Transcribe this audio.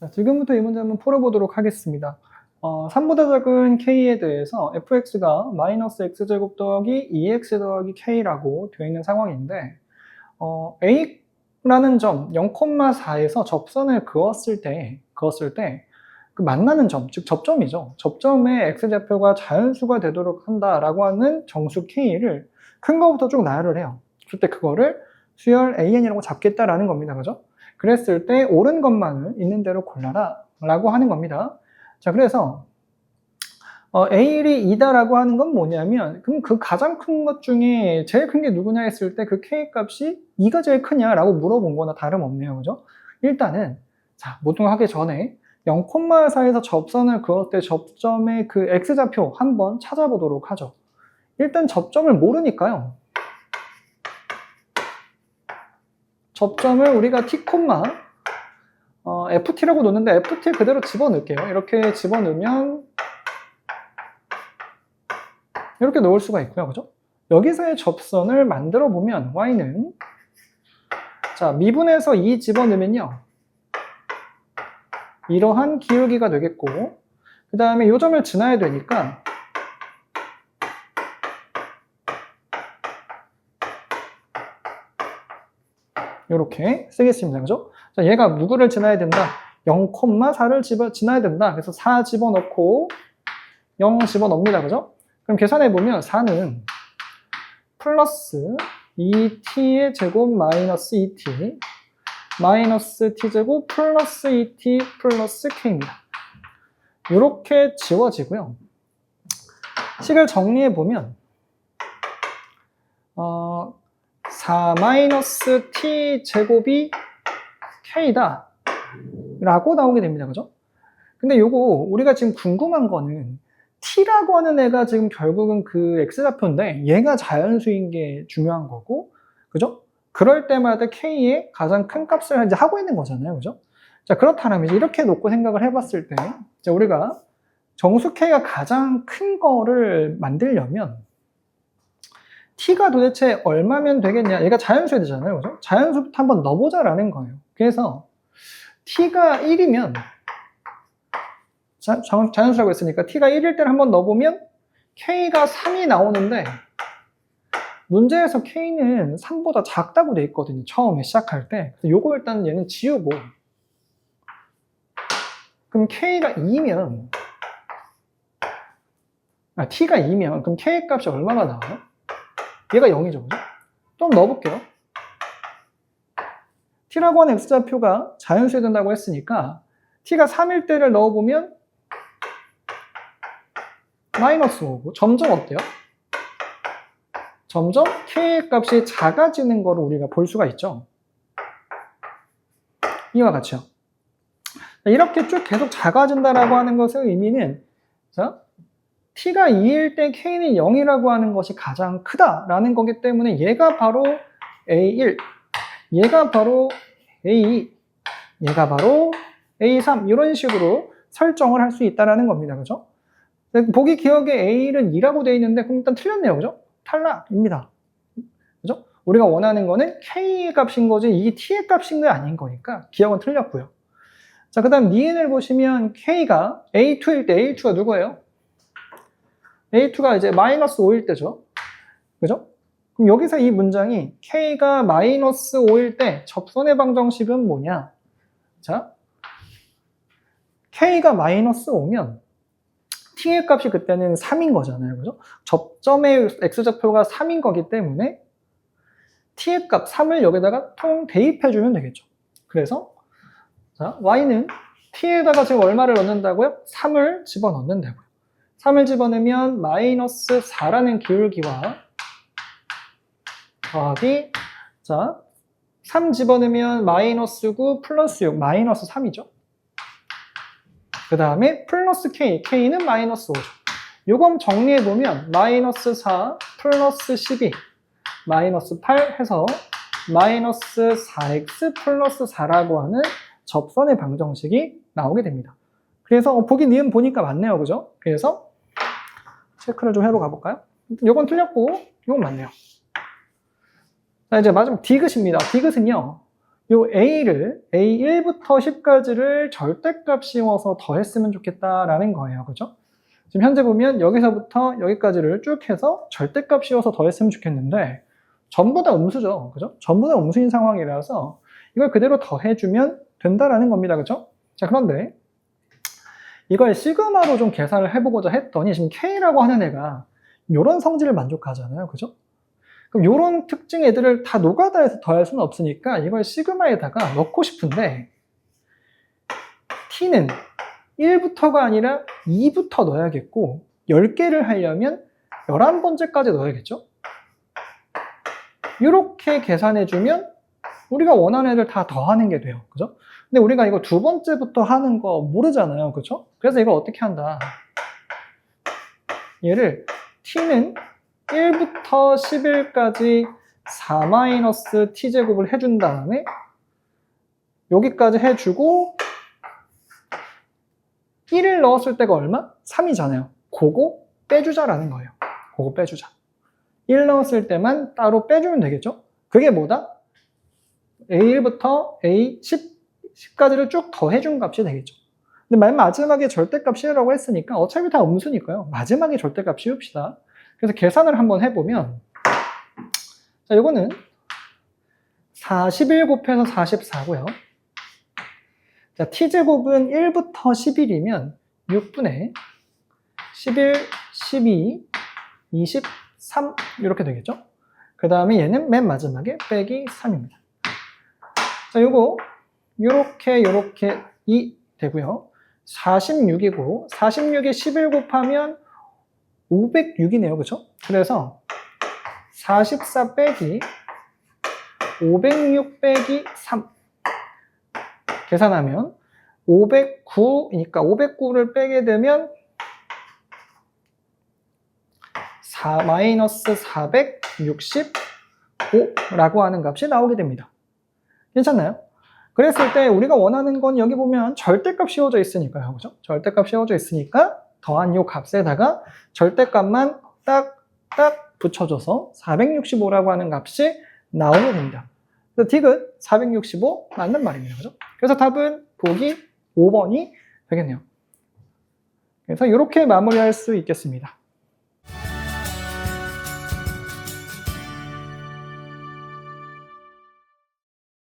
자, 지금부터 이 문제 한번 풀어보도록 하겠습니다. 3보다 작은 k에 대해서 fx가 마이너스 x제곱 더하기 2x 더하기 k라고 되어 있는 상황인데 a라는 점 0,4에서 접선을 그었을 때 그 만나는 점, 즉 접점이죠. 접점의 x좌표가 자연수가 되도록 한다라고 하는 정수 k를 큰 거부터 쭉 나열을 해요. 그때 그거를 수열 an이라고 잡겠다라는 겁니다. 그죠? 그랬을 때 옳은 것만을 있는 대로 골라라 라고 하는 겁니다. 자, 그래서 A일이 2다라고 하는 건 뭐냐면 그럼 그 가장 큰 것 중에 제일 큰 게 누구냐 했을 때 그 K 값이 2가 제일 크냐라고 물어본 거나 다름없네요. 그죠? 일단은 자, 모동하기 전에 0,4에서 접선을 그을 때 접점의 그 X좌표 한번 찾아보도록 하죠. 일단 접점을 모르니까요. 접점을 우리가 t, ft라고 놓는데 ft 그대로 집어넣을게요. 이렇게 집어넣으면 이렇게 놓을 수가 있고요. 그죠? 여기서의 접선을 만들어 보면 y는 자, 미분해서 2 집어넣으면요. 이러한 기울기가 되겠고 그 다음에 이 점을 지나야 되니까 이렇게 쓰겠습니다. 그죠? 자, 얘가 누구를 지나야 된다? 0,4를 지나야 된다. 그래서 4 집어넣고 0 집어넣습니다. 그죠? 그럼 계산해보면 4는 플러스 2t의 제곱 마이너스 2t 마이너스 t제곱 플러스 2t 플러스 k입니다. 이렇게 지워지고요. 식을 정리해보면 4 마이너스 t 제곱이 k다 라고 나오게 됩니다. 그죠? 근데 요거 우리가 지금 궁금한 거는 t라고 하는 애가 지금 결국은 그 x좌표인데 얘가 자연수인 게 중요한 거고, 그죠? 그럴 때마다 k의 가장 큰 값을 이제 하고 있는 거잖아요. 그죠? 자, 그렇다면 이제 이렇게 놓고 생각을 해봤을 때 이제 우리가 정수 k가 가장 큰 거를 만들려면 t가 도대체 얼마면 되겠냐? 얘가 자연수야 되잖아요. 그죠? 자연수부터 한번 넣어보자라는 거예요. 그래서 t가 1이면 자연수라고 했으니까 t가 1일 때를 한번 넣어보면 k가 3이 나오는데 문제에서 k는 3보다 작다고 돼 있거든요. 처음에 시작할 때. 요거 일단 얘는 지우고 그럼 k가 2면 t가 2면 그럼 k 값이 얼마가 나와요? 얘가 0이죠. 그죠? 좀 넣어볼게요. t라고 하는 x좌표가 자연수에 된다고 했으니까 t가 3일 때를 넣어보면 마이너스 5고 점점 어때요? 점점 k의 값이 작아지는 거를 우리가 볼 수가 있죠. 이와 같이요. 이렇게 쭉 계속 작아진다라고 하는 것의 의미는 자, t가 2일 때 k는 0이라고 하는 것이 가장 크다라는 거기 때문에 얘가 바로 A1, 얘가 바로 A2, 얘가 바로 A3 이런 식으로 설정을 할 수 있다는 겁니다. 그죠? 보기 기억에 A1은 2라고 되어 있는데 그럼 일단 틀렸네요. 그죠? 탈락입니다. 그죠? 우리가 원하는 거는 K의 값인 거지 이 T의 값인 게 아닌 거니까 기억은 틀렸고요. 자, 그 다음 니은을 보시면 K가 A2일 때 A2가 누구예요? A2가 이제 마이너스 5일 때죠. 그죠? 그럼 여기서 이 문장이 K가 마이너스 5일 때 접선의 방정식은 뭐냐? 자, K가 마이너스 5면 t의 값이 그때는 3인 거잖아요. 그죠? 접점의 x좌표가 3인 거기 때문에 t의 값 3을 여기다가 통 대입해주면 되겠죠. 그래서 자, y는 t에다가 지금 얼마를 넣는다고요? 3을 집어넣는다고요. 3을 집어넣으면 마이너스 4라는 기울기와 더하기 자, 3 집어넣으면 마이너스 9 플러스 6 마이너스 3이죠. 그 다음에 플러스 k, k는 마이너스 5죠. 요거 정리해보면 마이너스 4 플러스 12 마이너스 8 해서 마이너스 4x 플러스 4라고 하는 접선의 방정식이 나오게 됩니다. 그래서 보기 니은 보니까 맞네요. 그죠? 그래서 체크를 좀 해보고 가볼까요? 요건 틀렸고 요건 맞네요. 자, 이제 마지막 디귿입니다. 디귿은요 요 A를 A1부터 10까지를 절대값 씌워서 더했으면 좋겠다라는 거예요. 그죠? 지금 현재 보면 여기서부터 여기까지를 쭉 해서 절대값 씌워서 더했으면 좋겠는데 전부 다 음수죠. 그죠? 전부 다 음수인 상황이라서 이걸 그대로 더해주면 된다라는 겁니다. 그죠? 자, 그런데 이걸 시그마로 좀 계산을 해보고자 했더니 지금 K라고 하는 애가 이런 성질을 만족하잖아요. 그죠? 그럼 이런 특징 애들을 다 노가다해서 더할 수는 없으니까 이걸 시그마에다가 넣고 싶은데 T는 1부터가 아니라 2부터 넣어야겠고 10개를 하려면 11번째까지 넣어야겠죠? 이렇게 계산해주면 우리가 원하는 애들 다 더하는 게 돼요. 그죠? 근데 우리가 이거 두 번째부터 하는 거 모르잖아요. 그죠? 그래서 이걸 어떻게 한다? 얘를 T는 1부터 11까지 4-t제곱을 해준 다음에 여기까지 해주고 1을 넣었을 때가 얼마? 3이잖아요. 그거 빼주자라는 거예요. 그거 빼주자. 1 넣었을 때만 따로 빼주면 되겠죠? 그게 뭐다? A1부터 A10까지를 쭉 더해준 값이 되겠죠. 근데 맨 마지막에 절대값 씌우라고 했으니까 어차피 다 음수니까요. 마지막에 절대값 씌웁시다. 그래서 계산을 한번 해보면 자, 이거는 41 곱해서 44고요. 자, t제곱은 1부터 11이면 6분의 11, 12, 23 이렇게 되겠죠? 그 다음에 얘는 맨 마지막에 빼기 3입니다. 자, 요거 요렇게 2 되고요. 46이고 46에 11 곱하면 506이네요. 그죠? 그래서 44 빼기 506 빼기 3 계산하면 509이니까 509를 빼게 되면 마이너스 465라고 하는 값이 나오게 됩니다. 괜찮나요? 그랬을 때 우리가 원하는 건 여기 보면 절대값 씌워져 있으니까요. 그죠? 절대값 씌워져 있으니까 더한 요 값에다가 절대값만 딱 붙여줘서 465라고 하는 값이 나오게 됩니다. 그래서 디귿 465 맞는 말입니다. 그죠? 그래서 답은 보기 5번이 되겠네요. 그래서 이렇게 마무리할 수 있겠습니다.